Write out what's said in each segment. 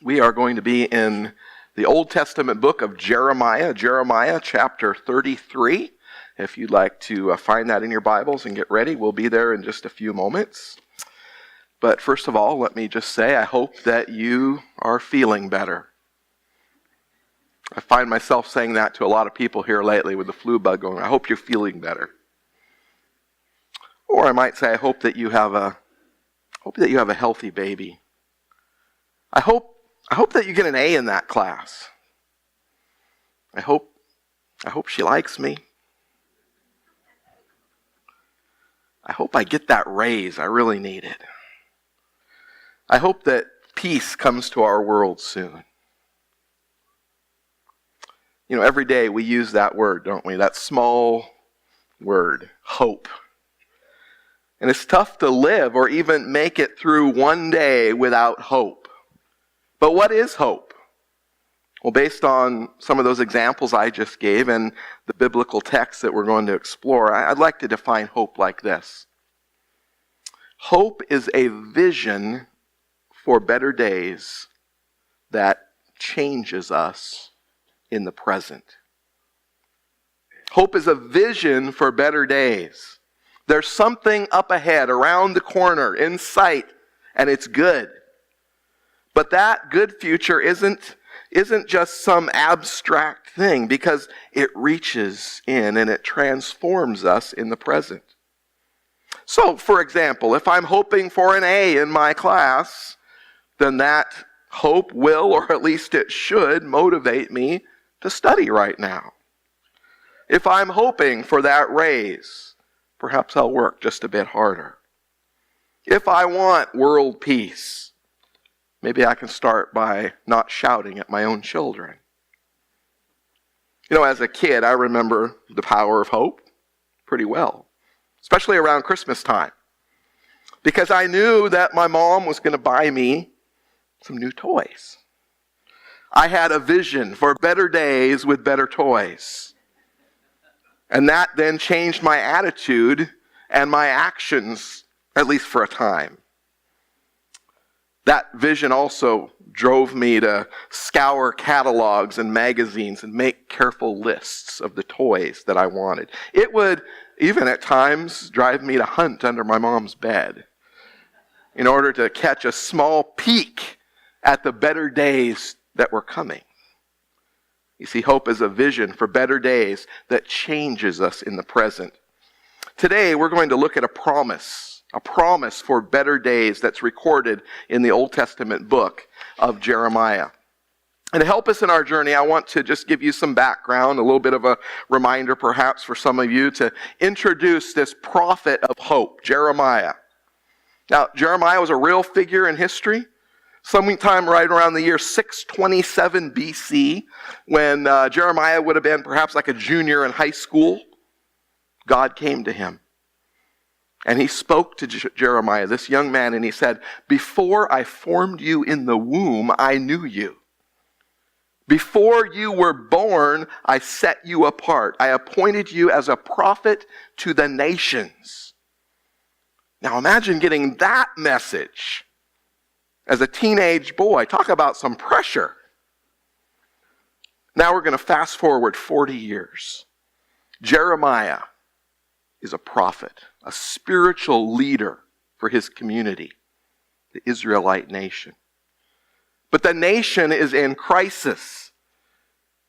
We are going to be in the Old Testament book of Jeremiah, Jeremiah chapter 33. If you'd like to find that in your Bibles and get ready, we'll be there in just a few moments. But first of all, let me just say, I hope that you are feeling better. I find myself saying that to a lot of people here lately with the flu bug going, I hope you're feeling better. Or I might say, I hope that you have a healthy baby. I hope that you get an A in that class. I hope she likes me. I hope I get that raise. I really need it. I hope that peace comes to our world soon. You know, every day we use that word, don't we? That small word, hope. And it's tough to live or even make it through one day without hope. But what is hope? Well, based on some of those examples I just gave and the biblical text that we're going to explore, I'd like to define hope like this. Hope is a vision for better days that changes us in the present. Hope is a vision for better days. There's something up ahead, around the corner, in sight, and it's good. But that good future isn't just some abstract thing, because it reaches in and it transforms us in the present. So, for example, if I'm hoping for an A in my class, then that hope will, or at least it should, motivate me to study right now. If I'm hoping for that raise, perhaps I'll work just a bit harder. If I want world peace, maybe I can start by not shouting at my own children. You know, as a kid, I remember the power of hope pretty well, especially around Christmas time, because I knew that my mom was going to buy me some new toys. I had a vision for better days with better toys. And that then changed my attitude and my actions, at least for a time. That vision also drove me to scour catalogs and magazines and make careful lists of the toys that I wanted. It would even at times drive me to hunt under my mom's bed in order to catch a small peek at the better days that were coming. You see, hope is a vision for better days that changes us in the present. Today, we're going to look at a promise for better days that's recorded in the Old Testament book of Jeremiah. And to help us in our journey, I want to just give you some background, a little bit of a reminder perhaps for some of you to introduce this prophet of hope, Jeremiah. Now, Jeremiah was a real figure in history. Sometime right around the year 627 BC, when Jeremiah would have been perhaps like a junior in high school, God came to him. And he spoke to Jeremiah, this young man, and he said, "Before I formed you in the womb, I knew you. Before you were born, I set you apart. I appointed you as a prophet to the nations." Now imagine getting that message as a teenage boy. Talk about some pressure. Now we're going to fast forward 40 years. Jeremiah is a prophet, a spiritual leader for his community, the Israelite nation. But the nation is in crisis.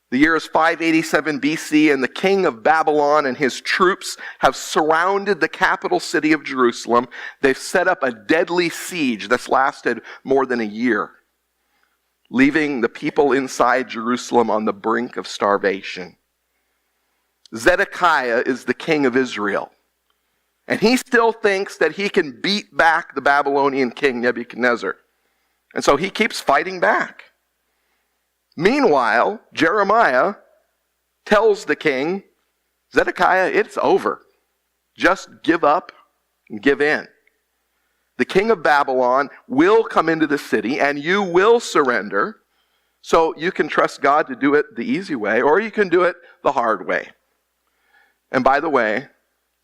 The year is 587 BC, and the king of Babylon and his troops have surrounded the capital city of Jerusalem. They've set up a deadly siege that's lasted more than a year, leaving the people inside Jerusalem on the brink of starvation. Zedekiah is the king of Israel, and he still thinks that he can beat back the Babylonian king Nebuchadnezzar. And so he keeps fighting back. Meanwhile, Jeremiah tells the king, "Zedekiah, it's over. Just give up and give in. The king of Babylon will come into the city and you will surrender. So you can trust God to do it the easy way, or you can do it the hard way." And by the way,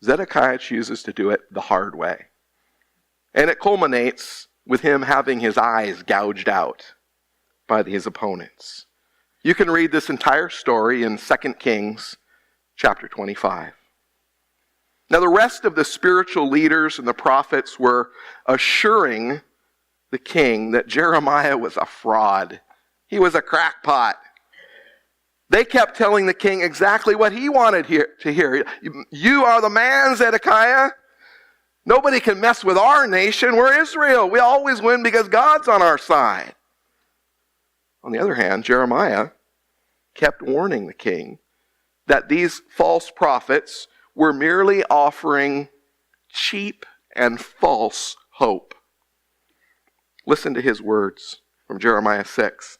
Zedekiah chooses to do it the hard way. And it culminates with him having his eyes gouged out by his opponents. You can read this entire story in 2 Kings chapter 25. Now the rest of the spiritual leaders and the prophets were assuring the king that Jeremiah was a fraud. He was a crackpot. They kept telling the king exactly what he wanted to hear. You are the man, Zedekiah. Nobody can mess with our nation. We're Israel. We always win because God's on our side. On the other hand, Jeremiah kept warning the king that these false prophets were merely offering cheap and false hope. Listen to his words from Jeremiah 6.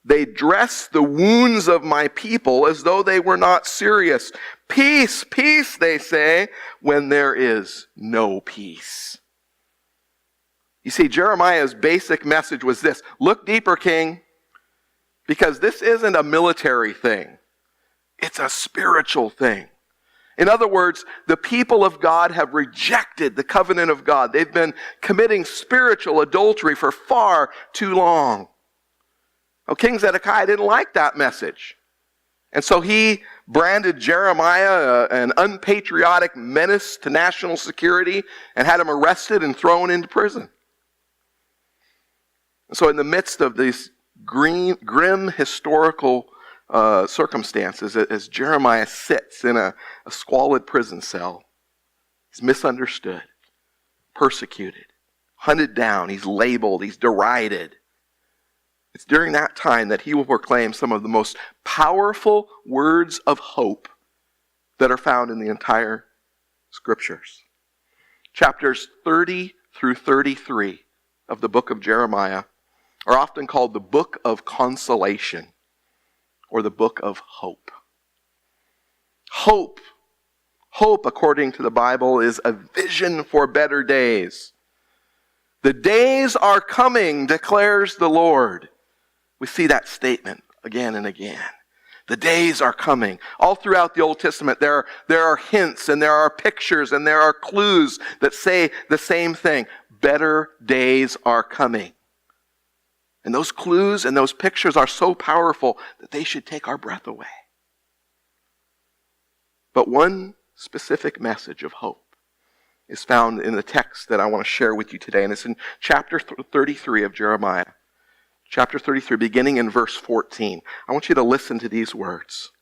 They dress the wounds of my people as though they were not serious. Peace, peace, they say, when there is no peace. You see, Jeremiah's basic message was this: look deeper, king, because this isn't a military thing. It's a spiritual thing. In other words, the people of God have rejected the covenant of God. They've been committing spiritual adultery for far too long. Well, King Zedekiah didn't like that message. And so he branded Jeremiah an unpatriotic menace to national security and had him arrested and thrown into prison. And so in the midst of these grim historical circumstances, as Jeremiah sits in a squalid prison cell, he's misunderstood, persecuted, hunted down, he's labeled, he's derided. It's during that time that he will proclaim some of the most powerful words of hope that are found in the entire Scriptures. Chapters 30 through 33 of the book of Jeremiah are often called the book of consolation or the book of hope. Hope, according to the Bible, is a vision for better days. The days are coming, declares the Lord. We see that statement again and again. The days are coming. All throughout the Old Testament, there are hints and there are pictures and there are clues that say the same thing. Better days are coming. And those clues and those pictures are so powerful that they should take our breath away. But one specific message of hope is found in the text that I want to share with you today. And it's in chapter 33 of Jeremiah. Chapter 33, beginning in verse 14. I want you to listen to these words.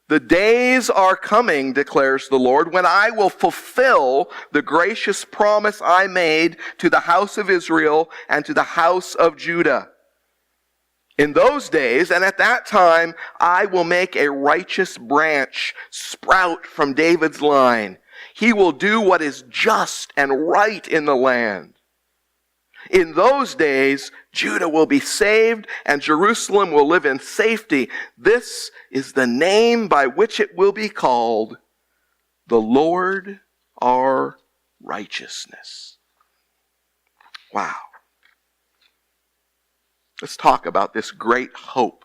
The days are coming, declares the Lord, when I will fulfill the gracious promise I made to the house of Israel and to the house of Judah. In those days, and at that time, I will make a righteous branch sprout from David's line. He will do what is just and right in the land. In those days, Judah will be saved and Jerusalem will live in safety. This is the name by which it will be called, the Lord our righteousness. Wow. Let's talk about this great hope.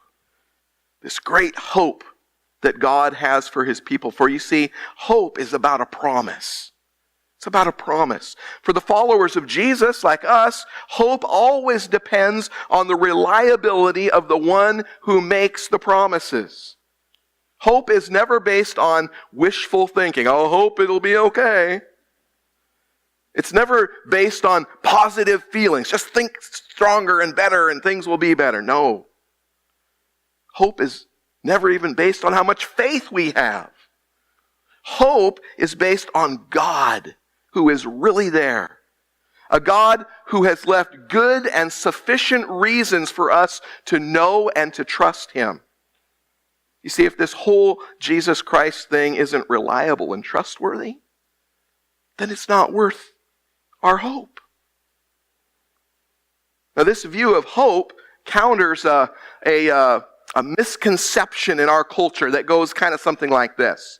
This great hope that God has for his people. For you see, hope is about a promise. It's about a promise. For the followers of Jesus, like us, hope always depends on the reliability of the one who makes the promises. Hope is never based on wishful thinking. Oh, hope it'll be okay. It's never based on positive feelings. Just think stronger and better and things will be better. No. Hope is never even based on how much faith we have. Hope is based on God, who is really there. A God who has left good and sufficient reasons for us to know and to trust him. You see, if this whole Jesus Christ thing isn't reliable and trustworthy, then it's not worth our hope. Now, this view of hope counters a misconception in our culture that goes kind of something like this.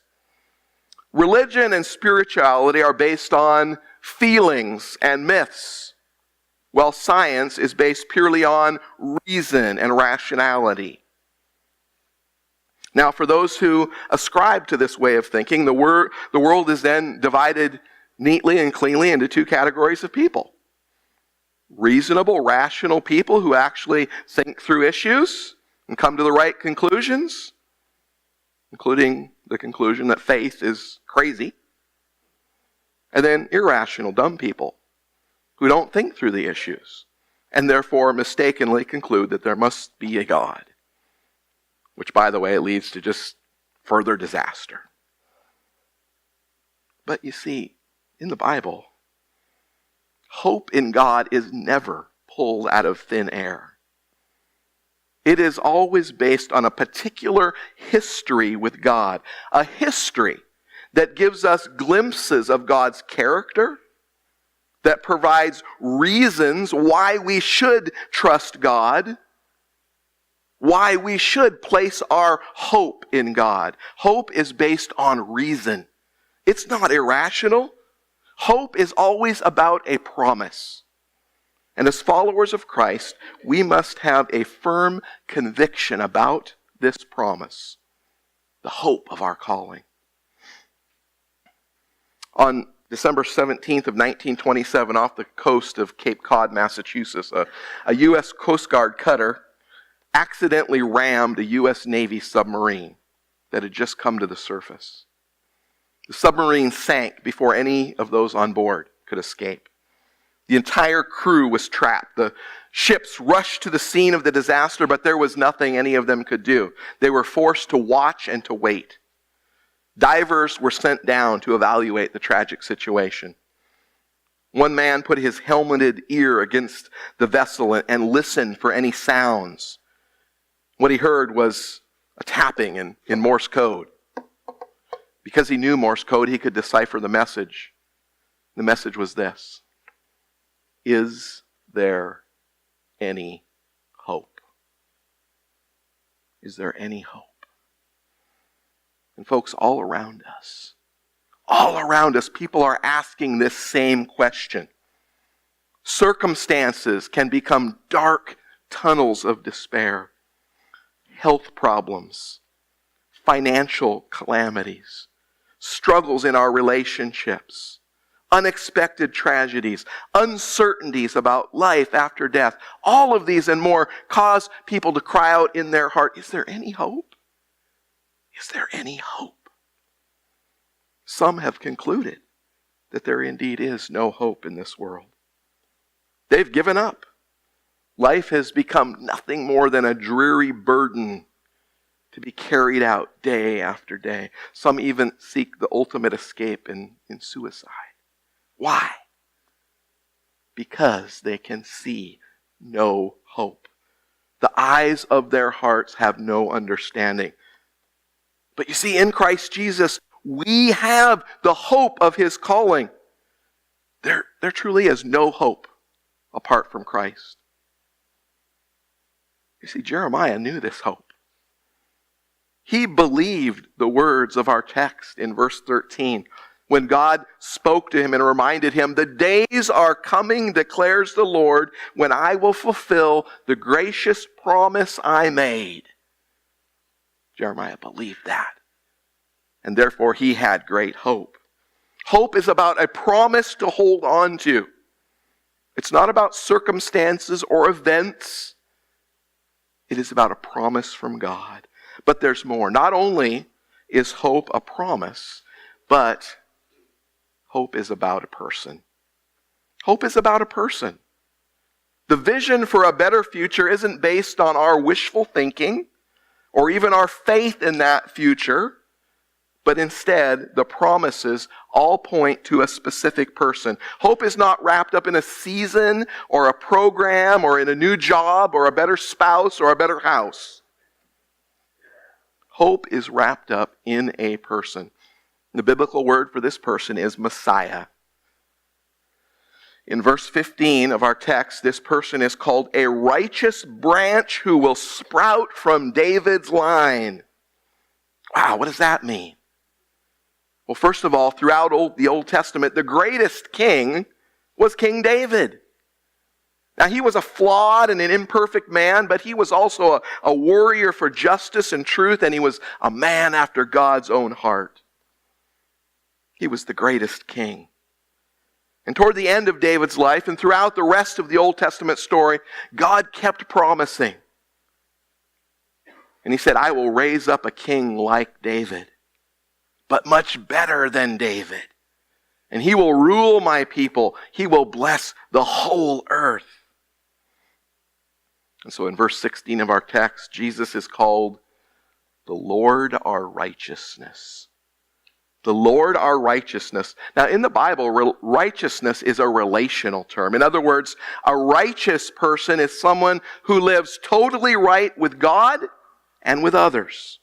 Religion and spirituality are based on feelings and myths, while science is based purely on reason and rationality. Now, for those who ascribe to this way of thinking, the world is then divided neatly and cleanly into two categories of people. reasonable, rational people who actually think through issues and come to the right conclusions, including the conclusion that faith is crazy. And then irrational, dumb people who don't think through the issues and therefore mistakenly conclude that there must be a God, which, by the way, it leads to just further disaster. But you see, in the Bible, hope in God is never pulled out of thin air. It is always based on a particular history with God, a history that gives us glimpses of God's character, that provides reasons why we should trust God, why we should place our hope in God. Hope is based on reason. It's not irrational. Hope is always about a promise. And as followers of Christ, we must have a firm conviction about this promise, the hope of our calling. On December 17th of 1927, off the coast of Cape Cod, Massachusetts, a U.S. Coast Guard cutter accidentally rammed a U.S. Navy submarine that had just come to the surface. The submarine sank before any of those on board could escape. The entire crew was trapped. The ships rushed to the scene of the disaster, but there was nothing any of them could do. They were forced to watch and to wait. Divers were sent down to evaluate the tragic situation. One man put his helmeted ear against the vessel and listened for any sounds. What he heard was a tapping in Morse code. Because he knew Morse code, he could decipher the message. The message was this: is there any hope? Is there any hope? And folks, all around us, people are asking this same question. Circumstances can become dark tunnels of despair. Health problems, financial calamities, struggles in our relationships, unexpected tragedies, uncertainties about life after death. All of these and more cause people to cry out in their heart, is there any hope? Is there any hope? Some have concluded that there indeed is no hope in this world. They've given up. Life has become nothing more than a dreary burden to be carried out day after day. Some even seek the ultimate escape in suicide. Why? Because they can see no hope. The eyes of their hearts have no understanding. But you see, in Christ Jesus, we have the hope of His calling. There truly is no hope apart from Christ. You see, Jeremiah knew this hope. He believed the words of our text in verse 13. When God spoke to him and reminded him, the days are coming, declares the Lord, when I will fulfill the gracious promise I made. Jeremiah believed that. And therefore he had great hope. Hope is about a promise to hold on to. It's not about circumstances or events. It is about a promise from God. But there's more. Not only is hope a promise, but hope is about a person. Hope is about a person. The vision for a better future isn't based on our wishful thinking or even our faith in that future, but instead the promises all point to a specific person. Hope is not wrapped up in a season or a program or in a new job or a better spouse or a better house. Hope is wrapped up in a person. The biblical word for this person is Messiah. In verse 15 of our text, this person is called a righteous branch who will sprout from David's line. Wow, what does that mean? Well, first of all, throughout the Old Testament, the greatest king was King David. Now, he was a flawed and an imperfect man, but he was also a warrior for justice and truth, and he was a man after God's own heart. He was the greatest king. And toward the end of David's life and throughout the rest of the Old Testament story, God kept promising. And he said, I will raise up a king like David, but much better than David. And he will rule my people. He will bless the whole earth. And so in verse 16 of our text, Jesus is called the Lord our righteousness. The Lord our righteousness. Now in the Bible, righteousness is a relational term. In other words, a righteous person is someone who lives totally right with God and with others.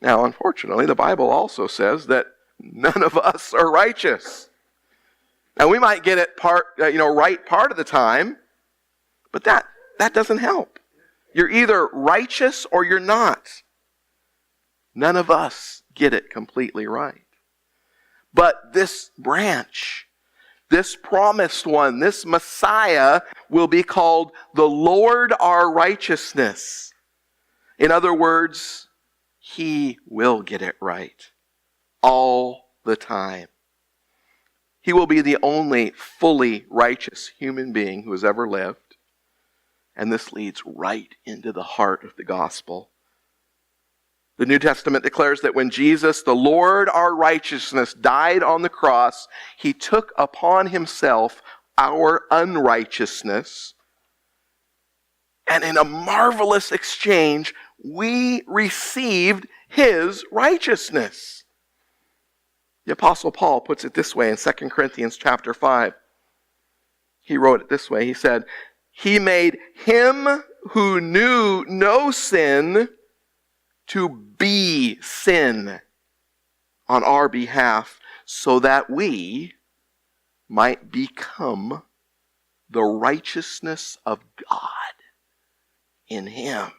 Now, unfortunately, the Bible also says that none of us are righteous. Now, we might get it right part of the time, but that doesn't help. You're either righteous or you're not. None of us get it completely right. But this branch, this promised one, this Messiah will be called the Lord our righteousness. In other words, he will get it right all the time. He will be the only fully righteous human being who has ever lived. And this leads right into the heart of the gospel. The New Testament declares that when Jesus, the Lord our righteousness, died on the cross, he took upon himself our unrighteousness. And in a marvelous exchange, we received his righteousness. The Apostle Paul puts it this way in 2 Corinthians chapter 5. He wrote it this way. He said, he made him who knew no sin to be sin on our behalf, so that we might become the righteousness of God in him.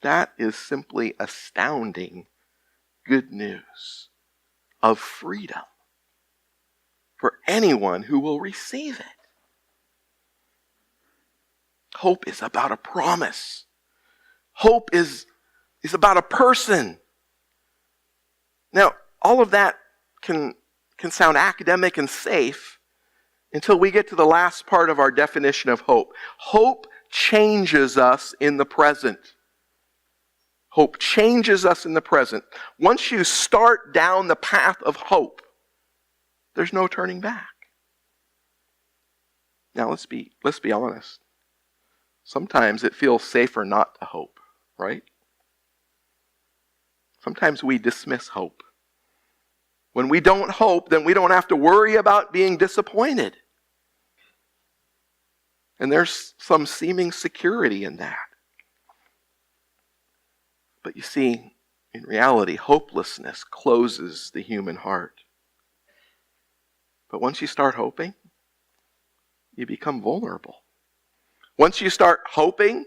That is simply astounding good news of freedom for anyone who will receive it. Hope is about a promise. Hope is about a person. Now, all of that can sound academic and safe until we get to the last part of our definition of hope. Hope changes us in the present. Hope changes us in the present. Once you start down the path of hope, there's no turning back. Now, let's be honest. Sometimes it feels safer not to hope, right? Sometimes we dismiss hope. When we don't hope, then we don't have to worry about being disappointed. And there's some seeming security in that. But you see, in reality, hopelessness closes the human heart. But once you start hoping, you become vulnerable. Once you start hoping,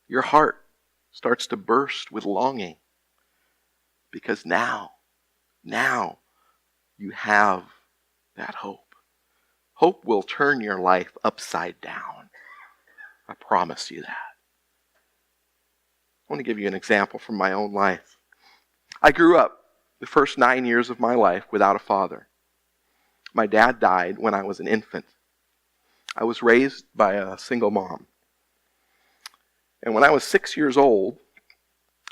your heart starts to burst with longing. Because now you have that hope. Hope will turn your life upside down. I promise you that. I want to give you an example from my own life. I grew up the first 9 years of my life without a father. My dad died when I was an infant. I was raised by a single mom. And when I was 6 years old,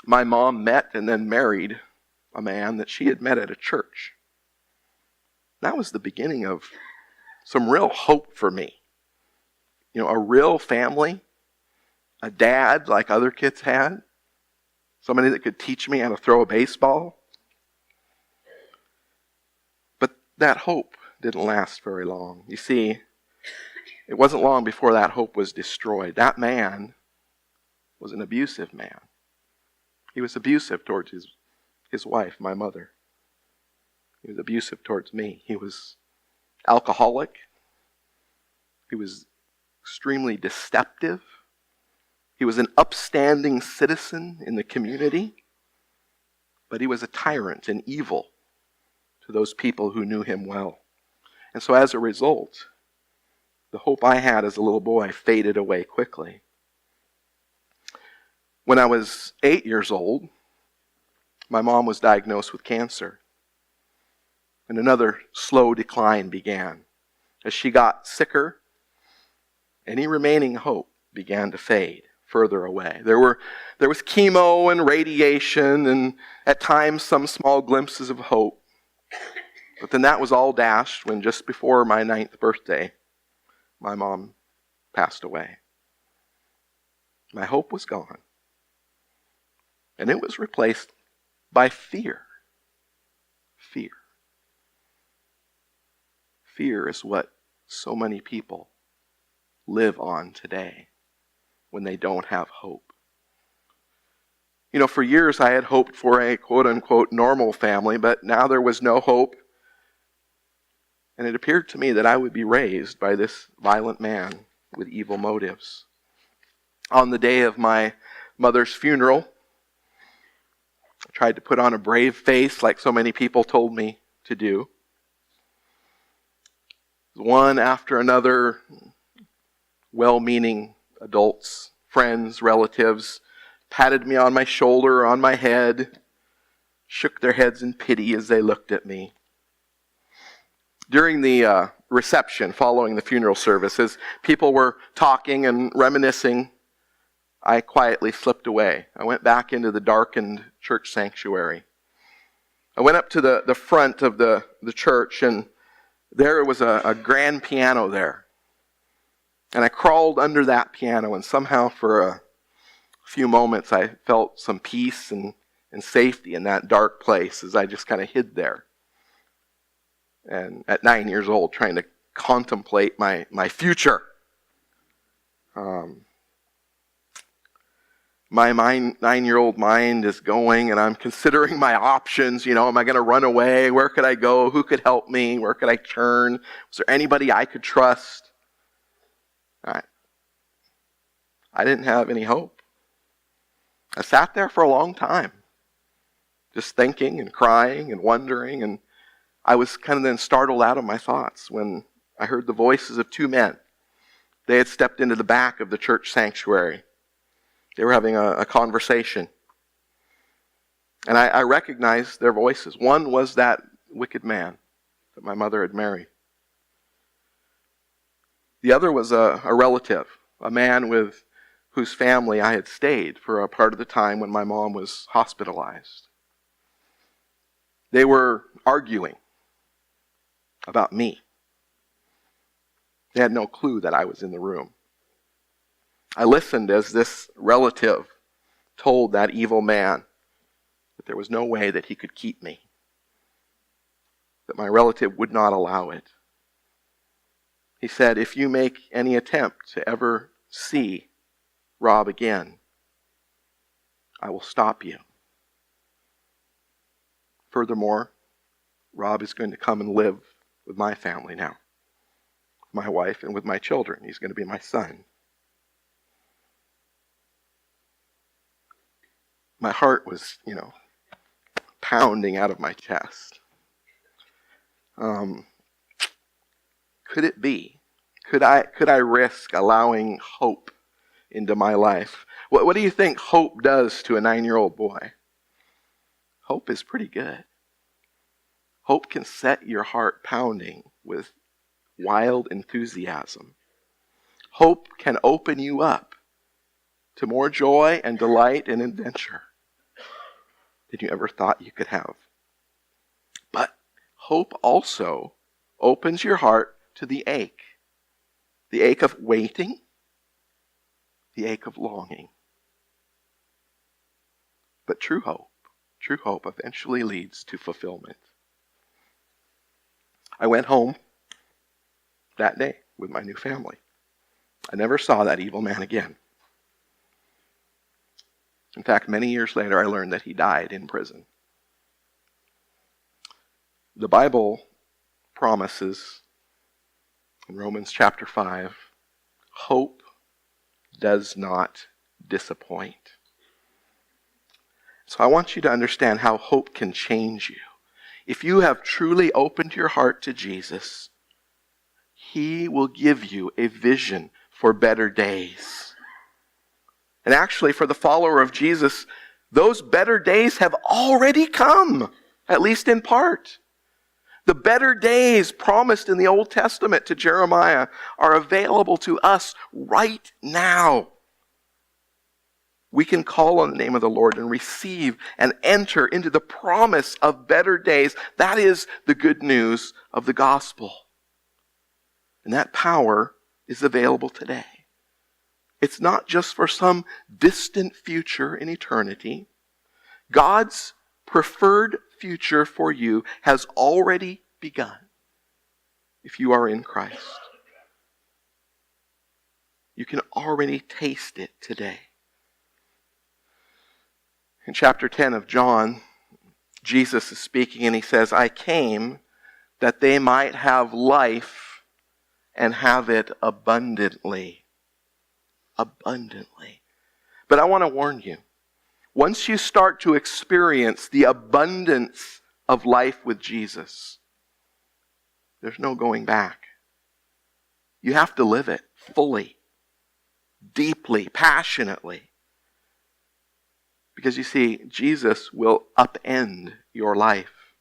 my mom met and then married a man that she had met at a church. That was the beginning of some real hope for me. You know, a real family, a dad like other kids had, somebody that could teach me how to throw a baseball. But that hope didn't last very long. You see, it wasn't long before that hope was destroyed. That man was an abusive man. He was abusive towards his wife, my mother. He was abusive towards me. He was alcoholic. He was extremely deceptive. He was an upstanding citizen in the community. But he was a tyrant and evil to those people who knew him well. And so as a result, the hope I had as a little boy faded away quickly. When I was 8 years old, my mom was diagnosed with cancer. and another slow decline began. As she got sicker, any remaining hope began to fade further away. There was chemo and radiation and at times some small glimpses of hope. But then that was all dashed when just before my 9th birthday, my mom passed away. My hope was gone. And it was replaced by fear. Fear. Fear is what so many people live on today when they don't have hope. You know, for years I had hoped for a quote-unquote normal family, but now there was no hope. And it appeared to me that I would be raised by this violent man with evil motives. On the day of my mother's funeral, I tried to put on a brave face like so many people told me to do. One after another, well-meaning adults, friends, relatives, patted me on my shoulder or on my head, shook their heads in pity as they looked at me. During the reception following the funeral service, as people were talking and reminiscing, I quietly slipped away. I went back into the darkened church sanctuary. I went up to the front of the church, and there was a grand piano there. And I crawled under that piano, and somehow for a few moments I felt some peace and safety in that dark place as I just kind of hid there. And at 9 years old, trying to contemplate my future. My 9-year-old mind is going, and I'm considering my options. You know, am I going to run away? Where could I go? Who could help me? Where could I turn? Was there anybody I could trust? I didn't have any hope. I sat there for a long time, just thinking and crying and wondering, and I was kind of then startled out of my thoughts when I heard the voices of 2 men. They had stepped into the back of the church sanctuary. They were having a conversation. And I recognized their voices. One was that wicked man that my mother had married. The other was a relative, a man with whose family I had stayed for a part of the time when my mom was hospitalized. They were arguing about me. They had no clue that I was in the room. I listened as this relative told that evil man that there was no way that he could keep me, that my relative would not allow it. He said, if you make any attempt to ever see Rob again, I will stop you. Furthermore, Rob is going to come and live with my family now, my wife and with my children. He's going to be my son. My heart was, pounding out of my chest. Could it be? Could I risk allowing hope into my life? What do you think hope does to a 9-year-old boy? Hope is pretty good. Hope can set your heart pounding with wild enthusiasm. Hope can open you up to more joy and delight and adventure than you ever thought you could have. But hope also opens your heart to the ache of waiting, the ache of longing. But true hope eventually leads to fulfillment. I went home that day with my new family. I never saw that evil man again. In fact, many years later, I learned that he died in prison. The Bible promises in Romans chapter 5, hope does not disappoint. So I want you to understand how hope can change you. If you have truly opened your heart to Jesus, He will give you a vision for better days. And actually, for the follower of Jesus, those better days have already come, at least in part. The better days promised in the Old Testament to Jeremiah are available to us right now. We can call on the name of the Lord and receive and enter into the promise of better days. That is the good news of the gospel. And that power is available today. It's not just for some distant future in eternity. God's preferred future for you has already begun if you are in Christ. You can already taste it today. In chapter 10 of John, Jesus is speaking and he says, I came that they might have life and have it abundantly. Abundantly. But I want to warn you, once you start to experience the abundance of life with Jesus, there's no going back. You have to live it fully, deeply, passionately. Because you see, Jesus will upend your life.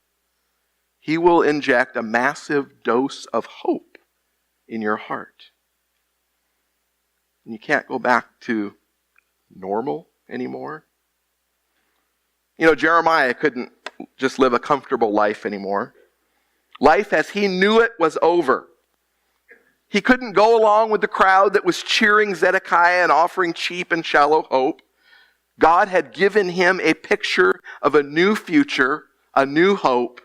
He will inject a massive dose of hope in your heart. And you can't go back to normal anymore. You know, Jeremiah couldn't just live a comfortable life anymore. Life as he knew it was over. He couldn't go along with the crowd that was cheering Zedekiah and offering cheap and shallow hope. God had given him a picture of a new future, a new hope.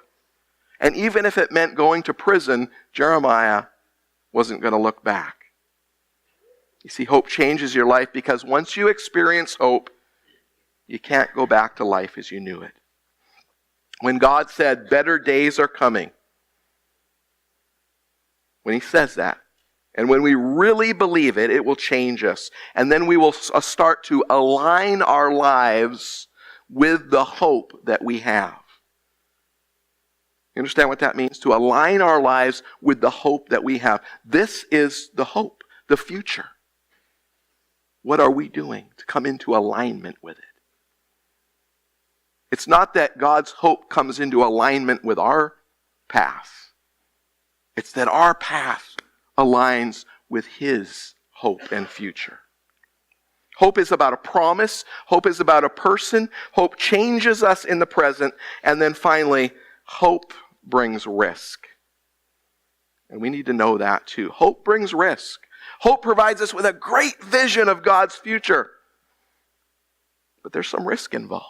And even if it meant going to prison, Jeremiah wasn't going to look back. You see, hope changes your life because once you experience hope, you can't go back to life as you knew it. When God said, better days are coming, when he says that, and when we really believe it, it will change us. And then we will start to align our lives with the hope that we have. You understand what that means? To align our lives with the hope that we have. This is the hope, the future. What are we doing to come into alignment with it? It's not that God's hope comes into alignment with our path. It's that our path aligns with his hope and future. Hope is about a promise. Hope is about a person. Hope changes us in the present. And then finally, hope brings risk. And we need to know that too. Hope brings risk. Hope provides us with a great vision of God's future. But there's some risk involved.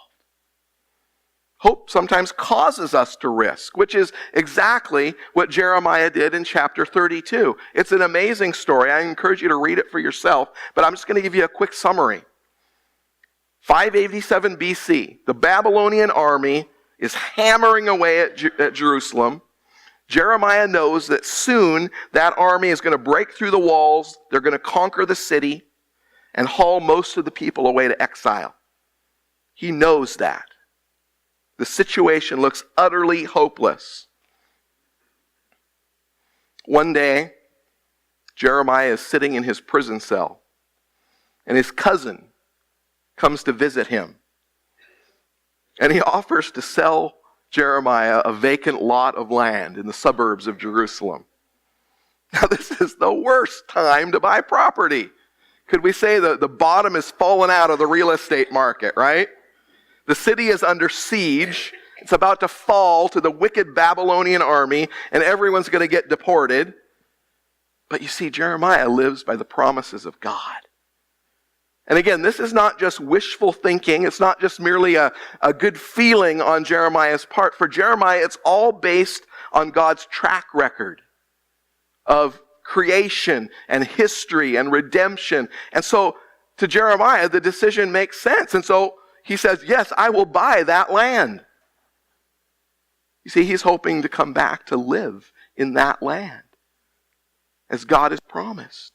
Hope sometimes causes us to risk, which is exactly what Jeremiah did in chapter 32. It's an amazing story. I encourage you to read it for yourself, but I'm just going to give you a quick summary. 587 BC, the Babylonian army is hammering away at Jerusalem. Jeremiah knows that soon that army is going to break through the walls, they're going to conquer the city, and haul most of the people away to exile. He knows that. The situation looks utterly hopeless. One day, Jeremiah is sitting in his prison cell, and his cousin comes to visit him. And he offers to sell Jeremiah a vacant lot of land in the suburbs of Jerusalem. Now, this is the worst time to buy property. Could we say the bottom has fallen out of the real estate market, right? The city is under siege. It's about to fall to the wicked Babylonian army, and everyone's going to get deported. But you see, Jeremiah lives by the promises of God. And again, this is not just wishful thinking. It's not just merely a good feeling on Jeremiah's part. For Jeremiah, it's all based on God's track record of creation and history and redemption. And so to Jeremiah, the decision makes sense. And so he says, yes, I will buy that land. You see, he's hoping to come back to live in that land as God has promised.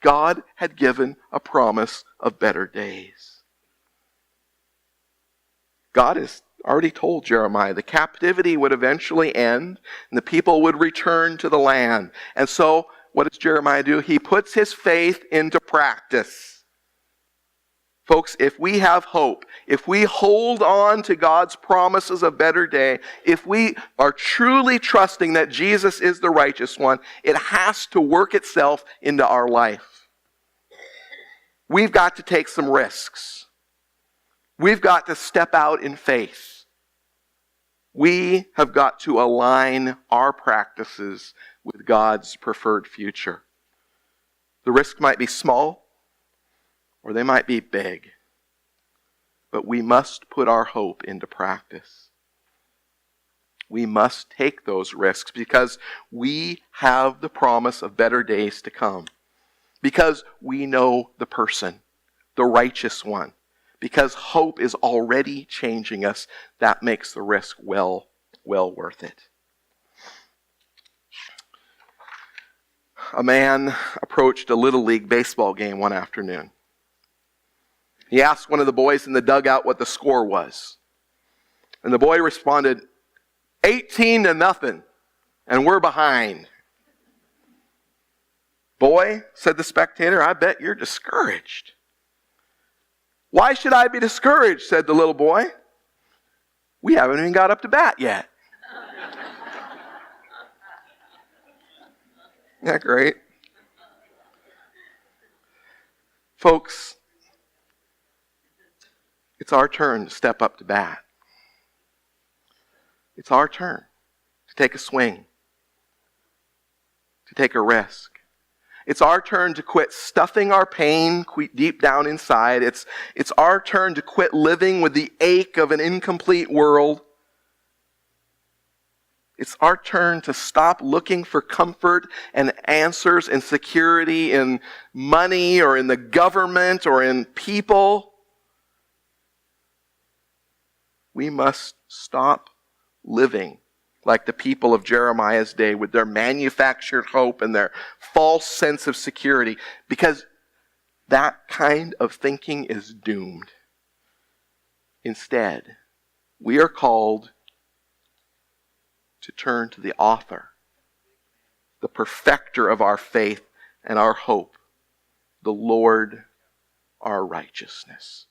God had given a promise of better days. God has already told Jeremiah the captivity would eventually end and the people would return to the land. And so what does Jeremiah do? He puts his faith into practice. Folks, if we have hope, if we hold on to God's promises of better day, if we are truly trusting that Jesus is the righteous one, it has to work itself into our life. We've got to take some risks. We've got to step out in faith. We have got to align our practices with God's preferred future. The risk might be small, or they might be big. But we must put our hope into practice. We must take those risks because we have the promise of better days to come. Because we know the person, the righteous one. Because hope is already changing us. That makes the risk well worth it. A man approached a Little League baseball game one afternoon. He asked one of the boys in the dugout what the score was. And the boy responded, 18-0, and we're behind. Boy, said the spectator, I bet you're discouraged. Why should I be discouraged, said the little boy. We haven't even got up to bat yet. Isn't that great? Folks, it's our turn to step up to bat. It's our turn to take a swing, to take a risk. It's our turn to quit stuffing our pain deep down inside. It's our turn to quit living with the ache of an incomplete world. It's our turn to stop looking for comfort and answers and security in money or in the government or in people. We must stop living like the people of Jeremiah's day with their manufactured hope and their false sense of security, because that kind of thinking is doomed. Instead, we are called to turn to the author, the perfecter of our faith and our hope, the Lord, our righteousness.